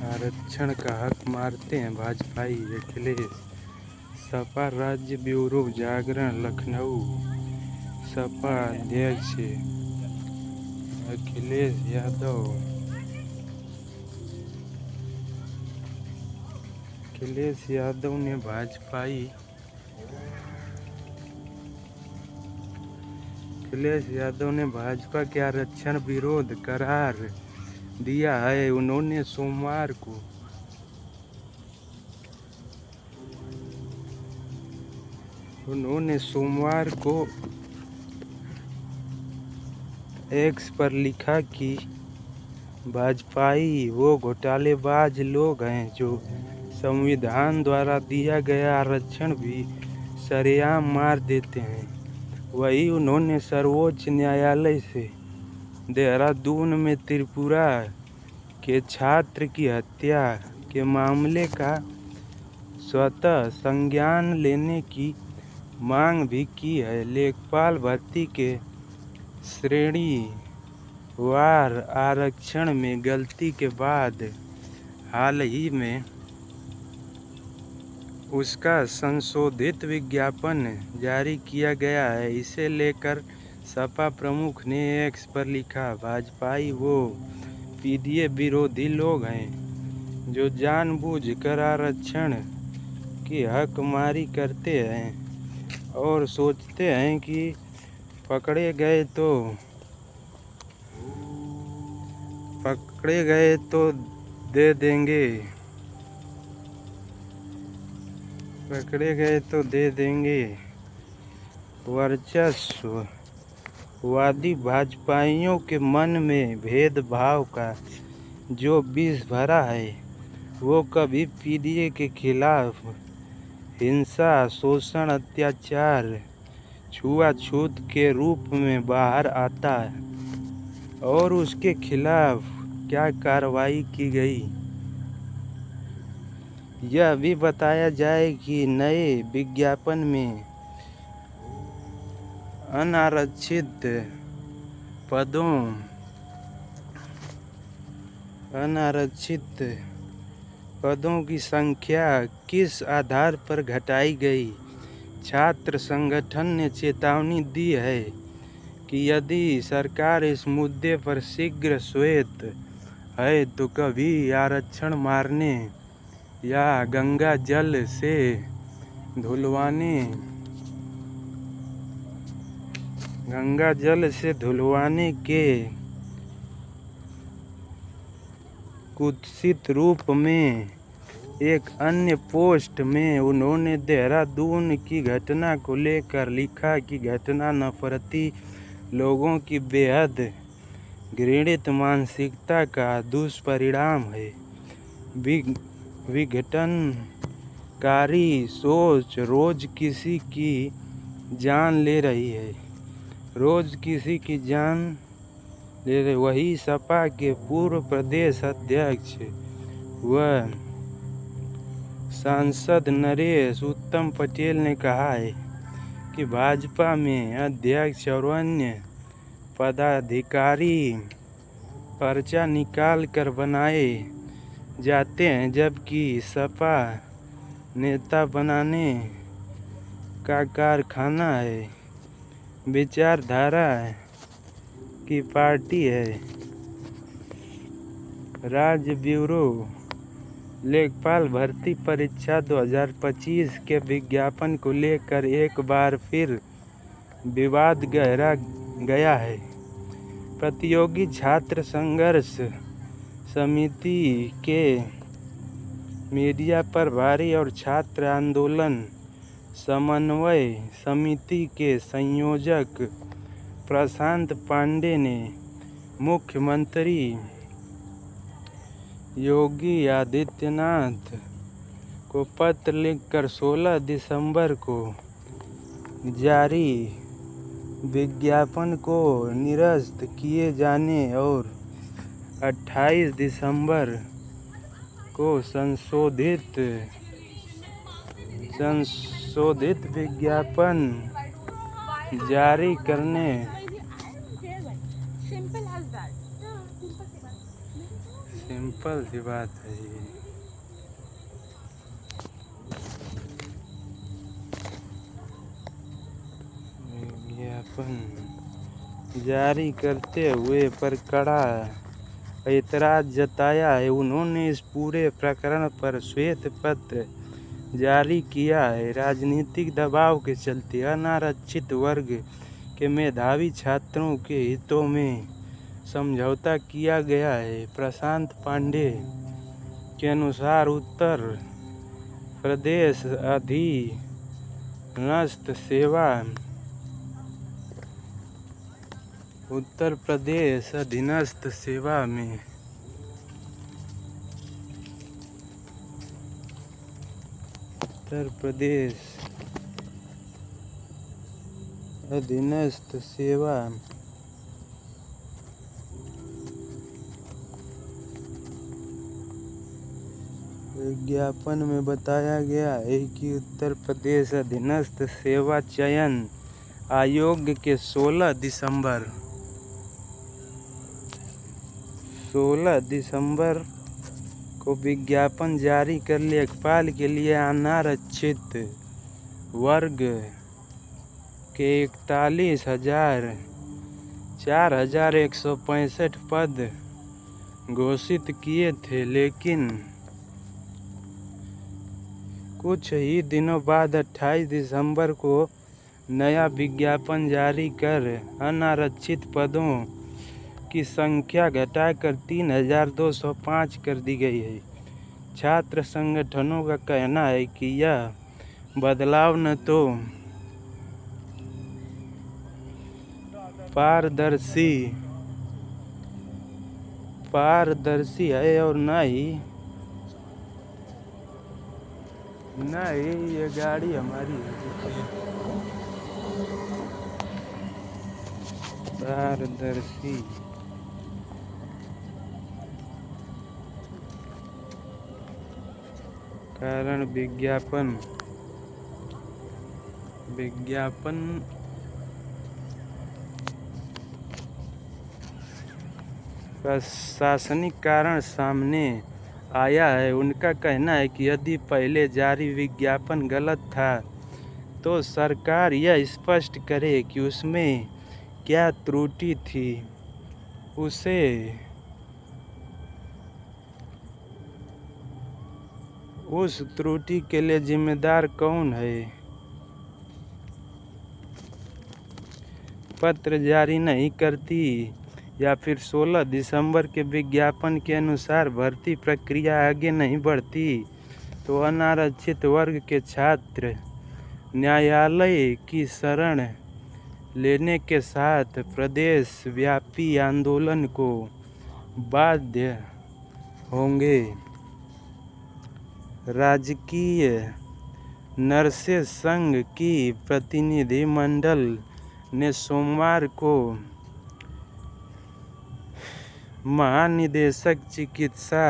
आरक्षण का हक मारते हैं भाजपाई अखिलेश। सपा राज्य ब्यूरो जागरण लखनऊ। सपा अध्यक्ष अखिलेश यादव ने भाजपा के आरक्षण विरोध करार दिया है। उन्होंने सोमवार को एक्स पर लिखा कि भाजपाई वो घोटालेबाज लोग हैं जो संविधान द्वारा दिया गया आरक्षण भी सरेआम मार देते हैं। वहीं उन्होंने सर्वोच्च न्यायालय से देहरादून में त्रिपुरा के छात्र की हत्या के मामले का स्वतः संज्ञान लेने की मांग भी की है। लेखपाल भर्ती के श्रेणीवार आरक्षण में गलती के बाद हाल ही में उसका संशोधित विज्ञापन जारी किया गया है। इसे लेकर सपा प्रमुख ने एक्स पर लिखा, भाजपाई वो पीडीए विरोधी लोग हैं जो जानबूझकर आरक्षण की हकमारी करते हैं और सोचते हैं कि पकड़े गए तो दे देंगे। वर्चस्ववादी भाजपाइयों के मन में भेदभाव का जो विष भरा है वो कभी पीडीए के खिलाफ हिंसा, शोषण, अत्याचार, छुआछूत के रूप में बाहर आता है और उसके खिलाफ क्या कार्रवाई की गई, यह भी बताया जाए कि नए विज्ञापन में अनारक्षित पदों की संख्या किस आधार पर घटाई गई। छात्र संगठन ने चेतावनी दी है कि यदि सरकार इस मुद्दे पर शीघ्र श्वेत है तो कभी आरक्षण मारने या गंगा जल से धुलवाने के कुत्सित रूप में। एक अन्य पोस्ट में उन्होंने देहरादून की घटना को लेकर लिखा कि घटना नफरती लोगों की बेहद घृणित मानसिकता का दुष्परिणाम है। विघटनकारी सोच रोज किसी की जान ले रही है। वही सपा के पूर्व प्रदेश अध्यक्ष व सांसद नरेश उत्तम पटेल ने कहा है कि भाजपा में अध्यक्ष और अन्य पदाधिकारी पर्चा निकाल कर बनाए जाते हैं, जबकि सपा नेता बनाने का कारखाना है, विचारधारा की पार्टी है। राज्य ब्यूरो लेखपाल भर्ती परीक्षा 2025 के विज्ञापन को लेकर एक बार फिर विवाद गहरा गया है। प्रतियोगी छात्र संघर्ष समिति के मीडिया प्रभारी और छात्र आंदोलन समन्वय समिति के संयोजक प्रशांत पांडे ने मुख्यमंत्री योगी आदित्यनाथ को पत्र लिखकर 16 दिसंबर को जारी विज्ञापन को निरस्त किए जाने और 28 दिसंबर को संशोधित विज्ञापन जारी करने सिंपल सी बात है ये। विज्ञापन जारी करते हुए पर कड़ा ऐतराज जताया है। उन्होंने इस पूरे प्रकरण पर श्वेत पत्र जारी किया है। राजनीतिक दबाव के चलते अनारक्षित वर्ग के मेधावी छात्रों के हितों में समझौता किया गया है। प्रशांत पांडे के अनुसार उत्तर प्रदेश अधीनस्थ सेवा में अधीनस्थ सेवा विज्ञापन में बताया गया है कि उत्तर प्रदेश अधीनस्थ सेवा चयन आयोग के 16 दिसंबर को विज्ञापन जारी कर लेखपाल के लिए अनारक्षित वर्ग के 41,165 पद घोषित किए थे, लेकिन कुछ ही दिनों बाद 28 दिसंबर को नया विज्ञापन जारी कर अनारक्षित पदों की संख्या घटाकर 3,205 कर दी गई है। छात्र संगठनों का कहना है कि यह बदलाव न तो पारदर्शी है और न ही ये गाड़ी हमारी है। पारदर्शी कारण विज्ञापन प्रशासनिक कारण सामने आया है। उनका कहना है कि यदि पहले जारी विज्ञापन गलत था तो सरकार यह स्पष्ट करे कि उसमें क्या त्रुटि थी। उस त्रुटि के लिए जिम्मेदार कौन है। पत्र जारी नहीं करती या फिर 16 दिसंबर के विज्ञापन के अनुसार भर्ती प्रक्रिया आगे नहीं बढ़ती तो अनारक्षित वर्ग के छात्र न्यायालय की शरण लेने के साथ प्रदेश व्यापी आंदोलन को बाध्य होंगे। राजकीय नर्सेस संघ की प्रतिनिधिमंडल ने सोमवार को महानिदेशक चिकित्सा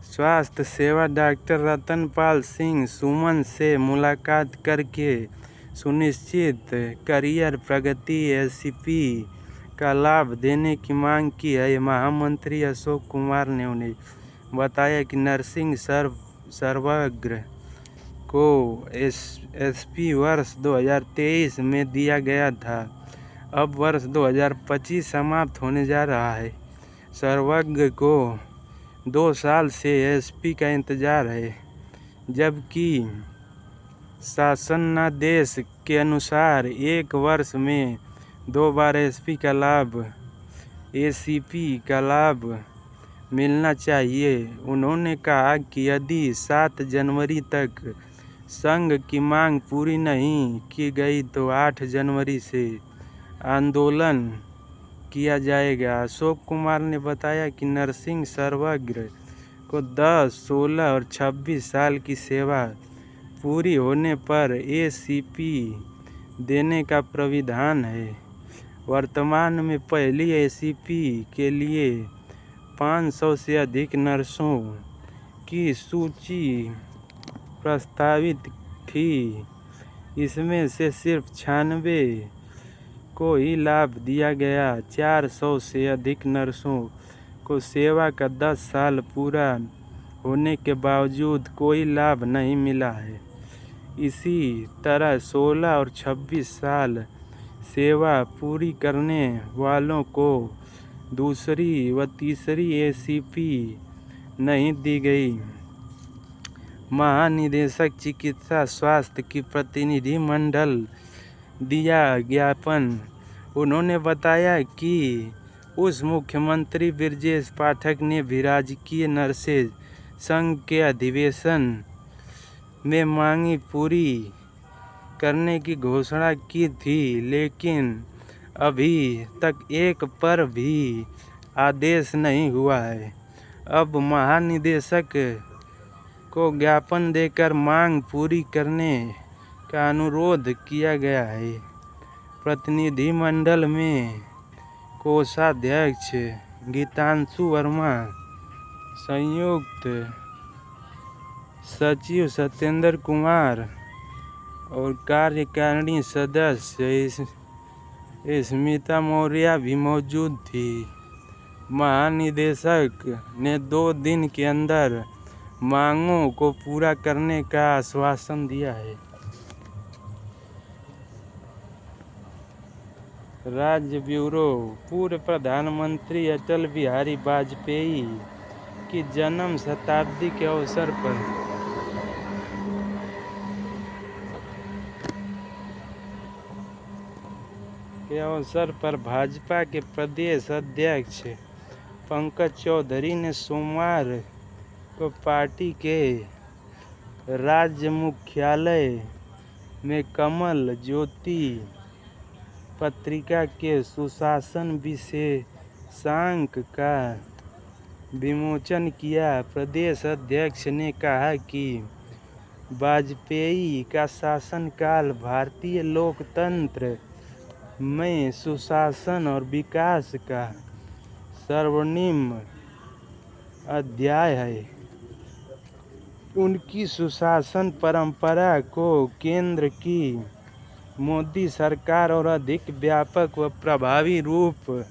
स्वास्थ्य सेवा डॉक्टर रतनपाल सिंह सुमन से मुलाकात करके सुनिश्चित करियर प्रगति एससीपी का लाभ देने की मांग की है। महामंत्री अशोक कुमार ने उन्हें बताया कि नर्सिंग सर्वग्र को एसपी वर्ष 2023 में दिया गया था। अब वर्ष 2025 समाप्त होने जा रहा है। सर्वग्र को 2 साल से एसपी का इंतजार है, जबकि शासनादेश के अनुसार 1 वर्ष में 2 बार एसीपी का लाभ मिलना चाहिए। उन्होंने कहा कि यदि 7 जनवरी तक संघ की मांग पूरी नहीं की गई तो 8 जनवरी से आंदोलन किया जाएगा। अशोक कुमार ने बताया कि नर्सिंग सर्वग्र को 10, 16 और 26 साल की सेवा पूरी होने पर एसीपी देने का प्राविधान है। वर्तमान में पहली एसीपी के लिए 500 से अधिक नर्सों की सूची प्रस्तावित थी। इसमें से सिर्फ 96 को ही लाभ दिया गया। 400 से अधिक नर्सों को सेवा का 10 साल पूरा होने के बावजूद कोई लाभ नहीं मिला है। इसी तरह 16 और 26 साल सेवा पूरी करने वालों को दूसरी व तीसरी एसीपी नहीं दी गई। महानिदेशक चिकित्सा स्वास्थ्य की प्रतिनिधिमंडल दिया ज्ञापन। उन्होंने बताया कि उस मुख्यमंत्री ब्रजेश पाठक ने भी राजकीय नर्सेज संघ के अधिवेशन में मांगी पूरी करने की घोषणा की थी, लेकिन अभी तक एक पर भी आदेश नहीं हुआ है। अब महानिदेशक को ज्ञापन देकर मांग पूरी करने का अनुरोध किया गया है। प्रतिनिधिमंडल में कोषाध्यक्ष गीतांशु वर्मा, संयुक्त सचिव सत्येंद्र कुमार और कार्यकारिणी सदस्य स्मिता मौर्य भी मौजूद थी। महानिदेशक ने 2 दिन के अंदर मांगों को पूरा करने का आश्वासन दिया है। राज्य ब्यूरो। पूर्व प्रधानमंत्री अटल बिहारी वाजपेयी की जन्म शताब्दी के अवसर पर भाजपा के प्रदेश अध्यक्ष पंकज चौधरी ने सोमवार को पार्टी के राज्य मुख्यालय में कमल ज्योति पत्रिका के सुशासन विशेषांक का विमोचन किया। प्रदेश अध्यक्ष ने कहा कि वाजपेयी का शासनकाल भारतीय लोकतंत्र में सुशासन और विकास का स्वर्णिम अध्याय है। उनकी सुशासन परंपरा को केंद्र की मोदी सरकार और अधिक व्यापक व प्रभावी रूप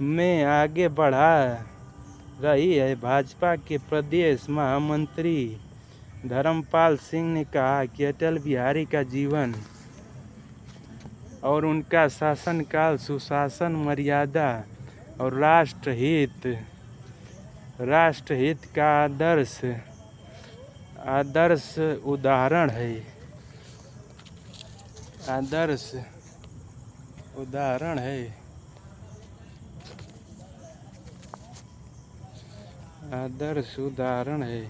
में आगे बढ़ा रही है। भाजपा के प्रदेश महामंत्री धर्मपाल सिंह ने कहा कि अटल बिहारी का जीवन और उनका शासनकाल सुशासन, मर्यादा और राष्ट्रहित का आदर्श उदाहरण है।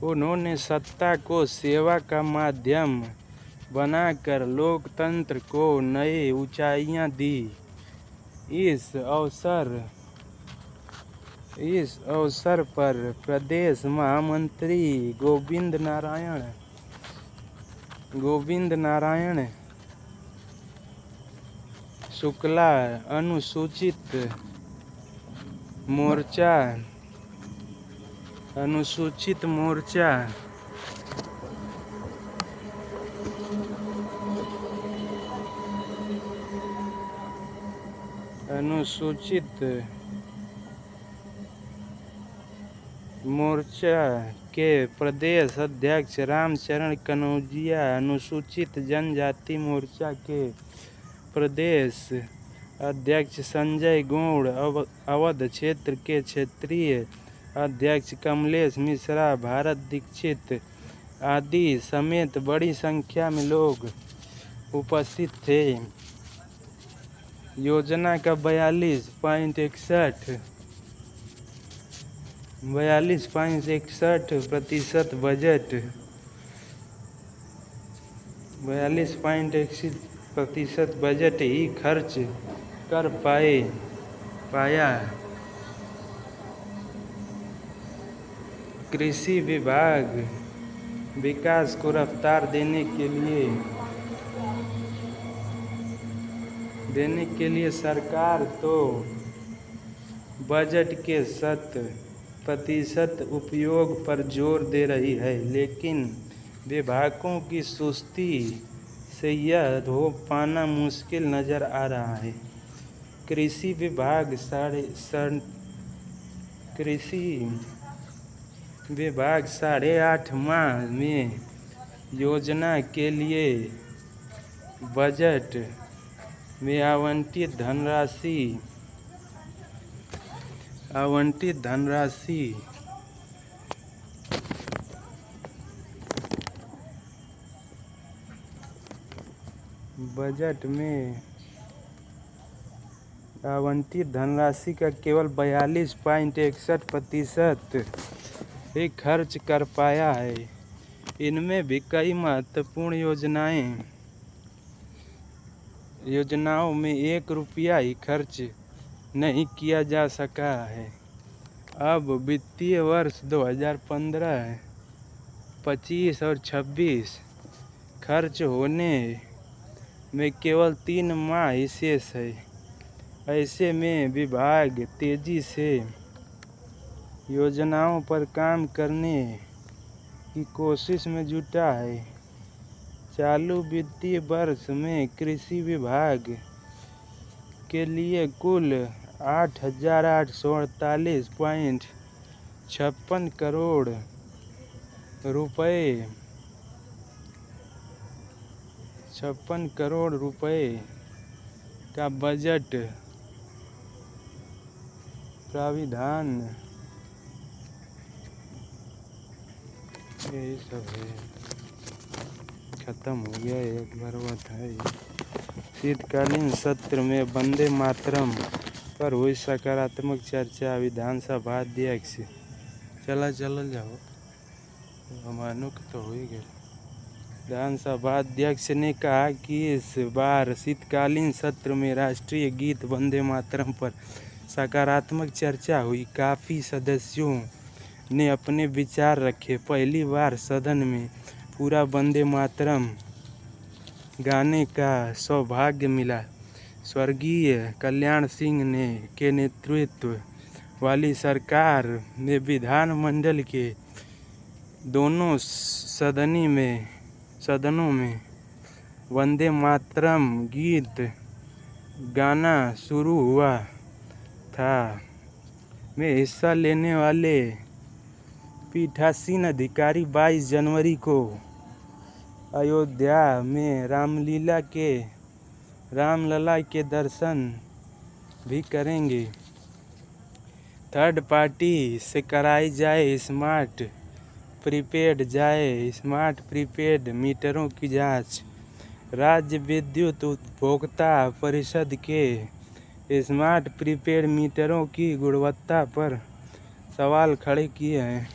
उन्होंने सत्ता को सेवा का माध्यम बनाकर लोकतंत्र को नई ऊंचाइयां दी। इस अवसर पर प्रदेश महामंत्री गोविंद नारायण शुक्ला, अनुसूचित मोर्चा के प्रदेश अध्यक्ष रामचरण कनौजिया, अनुसूचित जनजाति मोर्चा के प्रदेश अध्यक्ष संजय गौड़, अवध क्षेत्र के क्षेत्रीय अध्यक्ष कमलेश मिश्रा, भारत दीक्षित आदि समेत बड़ी संख्या में लोग उपस्थित थे। योजना का 42.61% बजट ही खर्च कर पाया। कृषि विभाग विकास को रफ्तार देने के लिए सरकार तो बजट के 100% उपयोग पर जोर दे रही है, लेकिन विभागों की सुस्ती से यह हो पाना मुश्किल नज़र आ रहा है। कृषि विभाग 8.5 माह में योजना के लिए बजट में आवंटित धनराशि का केवल 42.61% ही खर्च कर पाया है। इनमें भी कई महत्वपूर्ण योजनाओं में 1 रुपया ही खर्च नहीं किया जा सका है। अब वित्तीय वर्ष 2015-25 और 26 खर्च होने में केवल 3 माह ही शेष है। ऐसे में विभाग तेजी से योजनाओं पर काम करने की कोशिश में जुटा है। चालू वित्तीय वर्ष में कृषि विभाग के लिए कुल 8,848.56 करोड़ रुपए का बजट प्राविधान यही सब है। खत्म हो गया एक बार है। शीतकालीन सत्र में वंदे मातरम पर हुई सकारात्मक चर्चा। विधानसभा अध्यक्ष चल जाओ मानुक तो हो ही गए। विधानसभा अध्यक्ष ने कहा कि इस बार शीतकालीन सत्र में राष्ट्रीय गीत वंदे मातरम पर सकारात्मक चर्चा हुई। काफ़ी सदस्यों ने अपने विचार रखे। पहली बार सदन में पूरा वंदे मातरम गाने का सौभाग्य मिला। स्वर्गीय कल्याण सिंह के नेतृत्व वाली सरकार ने विधानमंडल के दोनों सदनों में वंदे मातरम गीत गाना शुरू हुआ था। में हिस्सा लेने वाले पीठासीन अधिकारी 22 जनवरी को अयोध्या में रामलला के दर्शन भी करेंगे। थर्ड पार्टी से कराई जाए स्मार्ट प्रीपेड मीटरों की जांच। राज्य विद्युत उपभोक्ता परिषद के स्मार्ट प्रीपेड मीटरों की गुणवत्ता पर सवाल खड़े किए हैं।